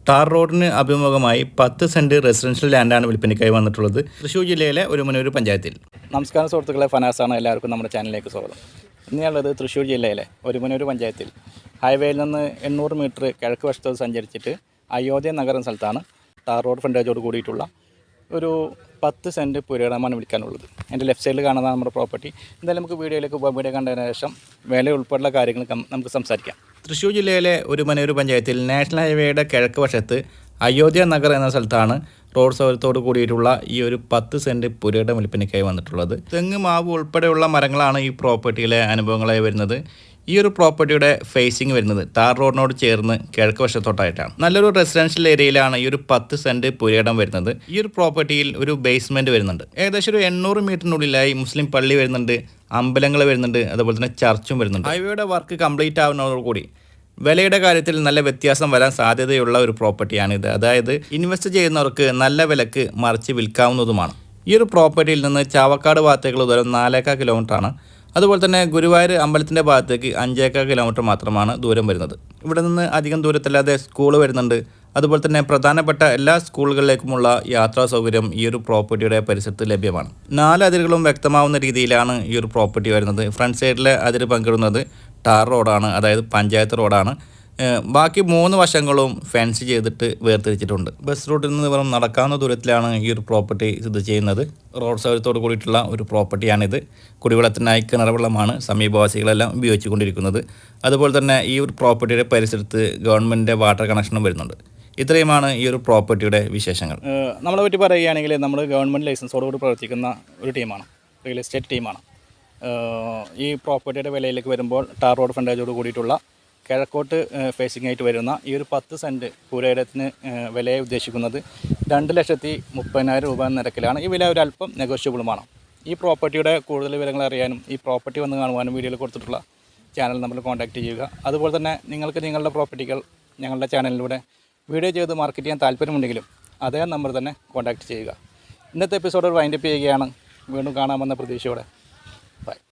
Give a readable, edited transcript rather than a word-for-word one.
Tar റോഡിന് അഭിമുഖമായി 10 saint residential ലാൻഡാണ് വിൽപ്പനയ്ക്കായി വന്നിട്ടുള്ളത് തൃശ്ശൂർ ജില്ലയിലെ ഒരുമനൂർ പഞ്ചായത്തിൽ. നമസ്കാരം സുഹൃത്തുക്കളെ, ഫനാസാണ്. എല്ലാവർക്കും നമ്മുടെ ചാനലിലേക്ക് സ്വാഗതം. ഇന്നുള്ളത് തൃശ്ശൂർ ജില്ലയിലെ ഒരുമനൂർ പഞ്ചായത്തിൽ ഹൈവേയിൽ നിന്ന് 800 മീറ്റർ കിഴക്ക് വശത്ത് സഞ്ചരിച്ചിട്ട് അയോധ്യ നഗർ എന്ന സ്ഥലത്താണ് ടാർ റോഡ് ഫ്രണ്ടേജോട് കൂടിയിട്ടുള്ള ഒരു 10 സെന്റ് പുരയിടമാണ് വിൽക്കാനുള്ളത്. എൻ്റെ ലെഫ്റ്റ് സൈഡിൽ കാണുന്ന നമ്മുടെ പ്രോപ്പർട്ടി. എന്തായാലും നമുക്ക് വീഡിയോയിലേക്ക് പോകാം. വീഡിയോ കണ്ടതിന് ശേഷം വില ഉൾപ്പെടെയുള്ള കാര്യങ്ങൾ നമുക്ക് സംസാരിക്കാം. തൃശ്ശൂർ ജില്ലയിലെ ഒരുമനൂർ പഞ്ചായത്തിൽ നാഷണൽ ഹൈവേയുടെ കിഴക്ക് വശത്ത് അയോധ്യ നഗർ എന്ന സ്ഥലത്താണ് റോഡ് സൗകര്യത്തോട് കൂടിയിട്ടുള്ള ഈ ഒരു 10 സെന്റ് പുരയിടം വിൽപ്പനയ്ക്കായി വന്നിട്ടുള്ളത്. തെങ്ങ്, മാവ് ഉൾപ്പെടെയുള്ള മരങ്ങളാണ് ഈ പ്രോപ്പർട്ടിയിലെ അനുഭവങ്ങളായി വരുന്നത്. ഈ ഒരു പ്രോപ്പർട്ടിയുടെ ഫേസിങ് വരുന്നത് ടാർ റോഡിനോട് ചേർന്ന് കിഴക്ക് വശത്തോട്ടായിട്ടാണ്. നല്ലൊരു റെസിഡൻഷ്യൽ ഏരിയയിലാണ് ഈ ഒരു 10 സെന്റ് പുരയിടം വരുന്നത്. ഈ ഒരു പ്രോപ്പർട്ടിയിൽ ഒരു ബേസ്മെന്റ് വരുന്നുണ്ട്. ഏകദേശം ഒരു 800 മീറ്ററിനുള്ളിലായി മുസ്ലിം പള്ളി വരുന്നുണ്ട്, അമ്പലങ്ങൾ വരുന്നുണ്ട്, അതുപോലെ തന്നെ ചർച്ചും വരുന്നുണ്ട്. ഹൈവേയുടെ വർക്ക് കംപ്ലീറ്റ് ആവുന്നതോടുകൂടി വിലയുടെ കാര്യത്തിൽ നല്ല വ്യത്യാസം വരാൻ സാധ്യതയുള്ള ഒരു പ്രോപ്പർട്ടിയാണിത്. അതായത് ഇൻവെസ്റ്റ് ചെയ്യുന്നവർക്ക് നല്ല വിലക്ക് മറിച്ച് വിൽക്കാവുന്നതുമാണ്. ഈ ഒരു പ്രോപ്പർട്ടിയിൽ നിന്ന് ചാവക്കാട് ഭാഗത്തേക്കുള്ള ദൂരം 4 കിലോമീറ്ററാണ്. അതുപോലെ തന്നെ ഗുരുവായൂർ അമ്പലത്തിൻ്റെ ഭാഗത്തേക്ക് 5 കിലോമീറ്റർ മാത്രമാണ് ദൂരം വരുന്നത്. ഇവിടെ നിന്ന് അധികം ദൂരത്തല്ലാതെ സ്കൂൾ വരുന്നുണ്ട്. അതുപോലെ തന്നെ പ്രധാനപ്പെട്ട എല്ലാ സ്കൂളുകളിലേക്കുമുള്ള യാത്രാ സൗകര്യം ഈ ഒരു പ്രോപ്പർട്ടിയുടെ പരിസരത്ത് ലഭ്യമാണ്. 4 അതിരുകളും വ്യക്തമാവുന്ന രീതിയിലാണ് ഈ ഒരു പ്രോപ്പർട്ടി വരുന്നത്. ഫ്രണ്ട് സൈഡിലെ അതിര് പങ്കിടുന്നത് ടാർ റോഡാണ്, അതായത് പഞ്ചായത്ത് റോഡാണ്. ബാക്കി 3 വശങ്ങളും ഫെൻസ് ചെയ്തിട്ട് വേർതിരിച്ചിട്ടുണ്ട്. ബസ് റൂട്ടിൽ നിന്ന് വെറും നടക്കാവുന്ന ദൂരത്തിലാണ് ഈ ഒരു പ്രോപ്പർട്ടി സ്ഥിതി ചെയ്യുന്നത്. റോഡ് സൗകര്യത്തോട് കൂടിയിട്ടുള്ള ഒരു പ്രോപ്പർട്ടിയാണിത്. കുടിവെള്ളത്തിനായി കിണറുവെള്ളമാണ് സമീപവാസികളെല്ലാം ഉപയോഗിച്ചുകൊണ്ടിരിക്കുന്നത്. അതുപോലെ തന്നെ ഈ ഒരു പ്രോപ്പർട്ടിയുടെ പരിസരത്ത് ഗവൺമെൻറ്റിൻ്റെ വാട്ടർ കണക്ഷനും വരുന്നുണ്ട്. ഇത്രയുമാണ് ഈ ഒരു പ്രോപ്പർട്ടിയുടെ വിശേഷങ്ങൾ. നമ്മളെ പറ്റി പറയുകയാണെങ്കിൽ നമ്മൾ ഗവൺമെൻറ് ലൈസൻസോടുകൂടി പ്രവർത്തിക്കുന്ന ഒരു ടീമാണ്, റിയൽ എസ്റ്റേറ്റ് ടീമാണ്. ഈ പ്രോപ്പർട്ടിയുടെ വിലയിലേക്ക് വരുമ്പോൾ ടാർ റോഡ് ഫ്രണ്ടേജോട് കൂടിയിട്ടുള്ള കിഴക്കോട്ട് ഫേസിംഗ് ആയിട്ട് വരുന്ന ഈ ഒരു 10 സെൻറ്റ് പുരയിടത്തിന് വിലയെ ഉദ്ദേശിക്കുന്നത് 2,30,000 രൂപ എന്ന നിരക്കിലാണ്. ഈ വില ഒരല്പം നെഗോഷ്യബിളുമാണ്. ഈ പ്രോപ്പർട്ടിയുടെ കൂടുതൽ വിവരങ്ങൾ അറിയാനും ഈ പ്രോപ്പർട്ടി വന്ന് കാണുവാനും വീഡിയോയിൽ കൊടുത്തിട്ടുള്ള ചാനൽ നമ്മൾ കോൺടാക്റ്റ് ചെയ്യുക. അതുപോലെ തന്നെ നിങ്ങൾക്ക് നിങ്ങളുടെ പ്രോപ്പർട്ടികൾ ഞങ്ങളുടെ ചാനലിലൂടെ വീഡിയോ ചെയ്ത് മാർക്കറ്റ് ചെയ്യാൻ താല്പര്യമുണ്ടെങ്കിലും അതേ നമ്പർ തന്നെ കോൺടാക്റ്റ് ചെയ്യുക. ഇന്നത്തെ എപ്പിസോഡ് വൈൻഡപ്പ് ചെയ്യുകയാണ്. വീണ്ടും കാണാമെന്ന പ്രതീക്ഷയോടെ.